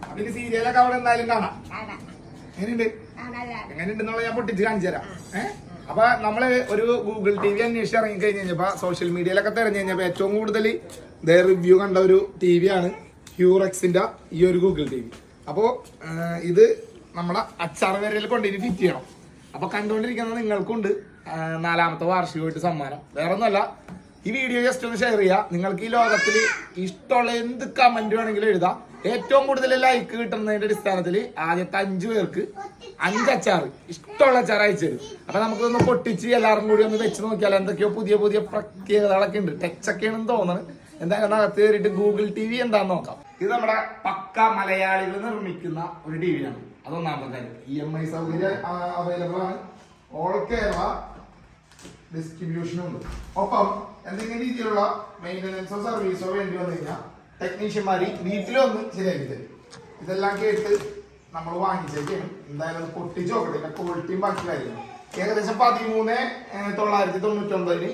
അപ്പൊ സീരിയലൊക്കെ അവിടെ എന്തായാലും കാണാം. എങ്ങനെയുണ്ട് എങ്ങനെയുണ്ടെന്നുള്ള ഞാൻ പൊട്ടിച്ച് കാണിച്ചു തരാം. അപ്പൊ നമ്മള് ഒരു ഗൂഗിൾ ടി വി അന്വേഷിച്ച് ഇറങ്ങി കഴിഞ്ഞ് കഴിഞ്ഞപ്പോ സോഷ്യൽ മീഡിയയിലൊക്കെ തെരഞ്ഞു കഴിഞ്ഞപ്പോ ഏറ്റവും കൂടുതൽ റിവ്യൂ കണ്ട ഒരു ടി വി ആണ് ഹ്യൂറക്സിന്റെ ഈ ഒരു ഗൂഗിൾ ടി വി. അപ്പോ ഇത് നമ്മുടെ അച്ചാർ വരയിൽ കൊണ്ടുപോയി ഫിറ്റ് ചെയ്യണം. അപ്പൊ കണ്ടുകൊണ്ടിരിക്കുന്ന നിങ്ങൾക്കുണ്ട് 4ാമത്തെ വാർഷികമായിട്ട് സമ്മാനം. വേറെ ഒന്നുമല്ല, ഈ വീഡിയോ ജസ്റ്റ് ഒന്ന് ഷെയർ ചെയ്യുക. നിങ്ങൾക്ക് ഈ ലോകത്തിൽ ഇഷ്ടമുള്ള എന്ത് കമന്റ് വേണമെങ്കിലും എഴുതാം. ഏറ്റവും കൂടുതൽ ലൈക്ക് കിട്ടുന്നതിന്റെ അടിസ്ഥാനത്തിൽ ആദ്യത്തെ 5 പേർക്ക് 5 അച്ചാർ ഇഷ്ടമുള്ള അച്ചാർ അയച്ചു തരും. അപ്പൊ നമുക്കൊന്ന് പൊട്ടിച്ച് എല്ലാവരും കൂടി ഒന്ന് വെച്ച് നോക്കിയാൽ എന്തൊക്കെയോ പുതിയ പുതിയ പ്രത്യേകതകളൊക്കെ ഉണ്ട്. ടച്ചൊക്കെയാണെന്ന് തോന്നുന്നത്. എന്തായാലും അകത്ത് കയറിയിട്ട് ഗൂഗിൾ ടി വി എന്താന്ന് നോക്കാം. ഇത് നമ്മുടെ പക്ക മലയാളികൾ നിർമ്മിക്കുന്ന ഒരു ടി വിയാണ്. അതൊന്നാമത്തെ കാര്യം. EMI സൗകര്യം അവൈലബിൾ ആണ്. ഓൾ കേരള ഡിസ്ട്രിബ്യൂഷനും ഉണ്ട്. ഒപ്പം എന്തെങ്കിലും രീതിയിലുള്ള മെയിൻ്റനൻസോ സർവീസോ വേണ്ടി വന്നു കഴിഞ്ഞാൽ ടെക്നീഷ്യന്മാർ വീട്ടിലൊന്ന് ശരിയാക്കി തരും. ഇതെല്ലാം കേട്ട് നമ്മൾ വാങ്ങിച്ചേക്കാണ്. എന്തായാലും പൊട്ടിച്ച് നോക്കട്ടെ. ക്വാളിറ്റിയും ബാക്കി കാര്യങ്ങളും. ഏകദേശം 13,999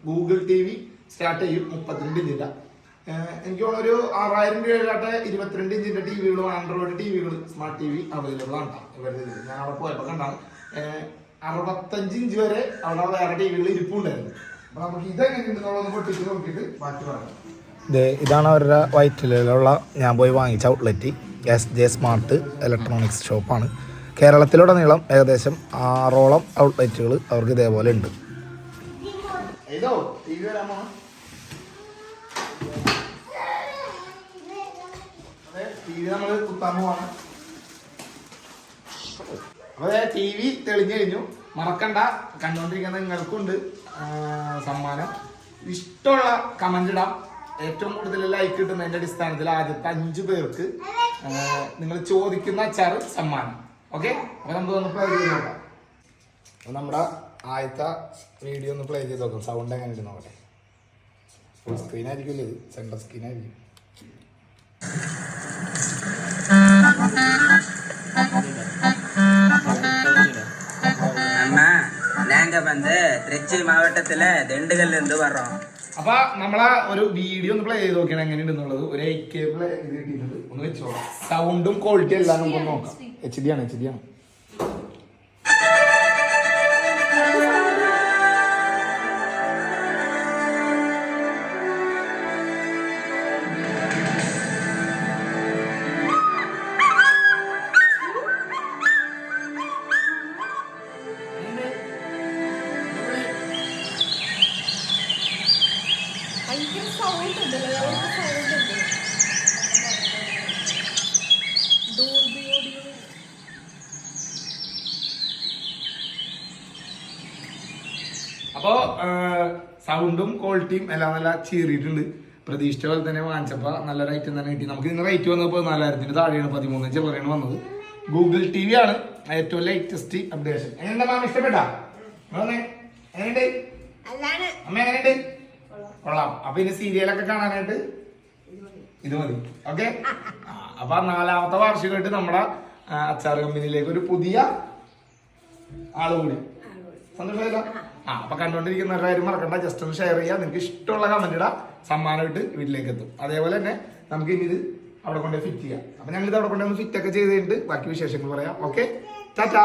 ഗൂഗിൾ ടി വി സ്റ്റാർട്ട് ചെയ്യും. 32 ഇഞ്ചിന്റെ. എനിക്ക് തോന്നുന്നൊരു 6,000 രൂപയിലാട്ടെ 22 ഇഞ്ചിന്റെ ടിവികളും ആൻഡ്രോയിഡ് ടിവികളും സ്മാർട്ട് ടി വി അവൈലബിൾ ആണ്. ഞാൻ അവിടെ പോയപ്പോൾ കണ്ടാണ് 65 ഇഞ്ച് വരെ അവിടെ വേറെ ടിവികൾ ഇരിപ്പുണ്ടായിരുന്നു. അപ്പൊ നമുക്ക് ഇതെങ്ങനെയുണ്ടെന്നുള്ളത് പൊട്ടിച്ച് നോക്കിയിട്ട് ബാക്കി പറയാം. ഇതാണ് അവരുടെ വൈറ്റിലുള്ള ഞാൻ പോയി വാങ്ങിച്ച ഔട്ട്ലെറ്റ്. SJ സ്മാർട്ട് ഇലക്ട്രോണിക്സ് ഷോപ്പാണ്. കേരളത്തിലുടനീളം ഏകദേശം 6ഓളം ഔട്ട്ലെറ്റുകൾ അവർക്ക് ഇതേപോലെ ഉണ്ട്. അപ്പൊ ടി വി തെളിഞ്ഞു കഴിഞ്ഞു. മറക്കണ്ട, കണ്ടുകൊണ്ടിരിക്കുന്ന നിങ്ങൾക്കുണ്ട് സമ്മാനം. ഇഷ്ടമുള്ള കമന്റ് ഇടാം. ഏറ്റവും കൂടുതൽ ലൈക്ക് കിട്ടുന്നതിന്റെ അടിസ്ഥാനത്തിൽ ആദ്യത്തെ 5 പേർക്ക് നിങ്ങൾ ചോദിക്കുന്ന അച്ചാർ സമ്മാനം. ഓക്കെ, അപ്പൊ നമുക്കൊന്ന് പ്ലേ ചെയ്ത് നോക്കാം. അപ്പൊ നമ്മുടെ ആദ്യത്തെ വീഡിയോ ഒന്ന് പ്ലേ ചെയ്ത് നോക്കാം. സൗണ്ട് എങ്ങനെ നോക്കട്ടെ. ഫുൾ സ്ക്രീൻ ആയിരിക്കും, ഇത് സെൻട്രൽ സ്ക്രീൻ ആയിരിക്കും. நாங்க வந்து திருச்சி மாவட்டத்துல திண்டுக்கல்ல இருந்து வர்றோம். അപ്പൊ നമ്മളെ ഒരു വീഡിയോ ഒന്ന് പ്ലേ ചെയ്ത് നോക്കിയാണ് എങ്ങനെയുണ്ടെന്നുള്ളത്. ഒരു 8K പ്ലേ ഇത് കിട്ടിയിട്ടുണ്ട്. ഒന്ന് വെച്ചോളാം. സൗണ്ടും ക്വാളിറ്റി എല്ലാം നമുക്ക് നോക്കാം. HD ആണ്. അപ്പോ സൗണ്ടും ക്വാളിറ്റിയും എല്ലാം നല്ല ചീറിയിട്ടുണ്ട്. പ്രതീക്ഷിച്ച പോലെ തന്നെ വാങ്ങിച്ചപ്പോ നല്ലൊരു ഐറ്റം തന്നെ കിട്ടി. നമുക്ക് ഇതിന് റേറ്റ് വന്നപ്പോൾ 4,000 താഴെയാണ്. 13 പറയാണ് വന്നത്. ഗൂഗിൾ ടി വി ആണ് ഏറ്റവും ലേറ്റസ്റ്റ് അപ്ഡേഷൻ. എങ്ങനെയുണ്ട് മാം? ഇഷ്ടപ്പെട്ടാ? എങ്ങനെയുണ്ട് അമ്മ? എങ്ങനെയുണ്ട്? കൊള്ളാം. അപ്പൊ ഇനി സീരിയലൊക്കെ കാണാനായിട്ട് ഇത് മതി. ഓക്കെ. അപ്പൊ 4ാമത്തെ വാർഷികമായിട്ട് നമ്മുടെ അച്ചാർ കമ്പനിയിലേക്ക് ഒരു പുതിയ ആള് കൂടി. സന്തോഷമായില്ല? അപ്പൊ കണ്ടുകൊണ്ടിരിക്കുന്ന കാര്യം മറക്കണ്ട. ജസ്റ്റ് ഒന്ന് ഷെയർ ചെയ്യുക. നിങ്ങൾക്ക് ഇഷ്ടമുള്ള കമന്റ് ഇടാം. സമ്മാനമായിട്ട് വീട്ടിലേക്ക് എത്തും. അതേപോലെ തന്നെ നമുക്ക് ഇനി ഇത് അവിടെ കൊണ്ടുപോയി ഫിറ്റ് ചെയ്യാം. അപ്പൊ ഞങ്ങൾ ഇത് അവിടെ കൊണ്ടുവന്ന് ഫിറ്റ് ഒക്കെ ചെയ്ത് കഴിഞ്ഞിട്ട് ബാക്കി വിശേഷങ്ങൾ പറയാം. ഓക്കെ, ടാറ്റാ.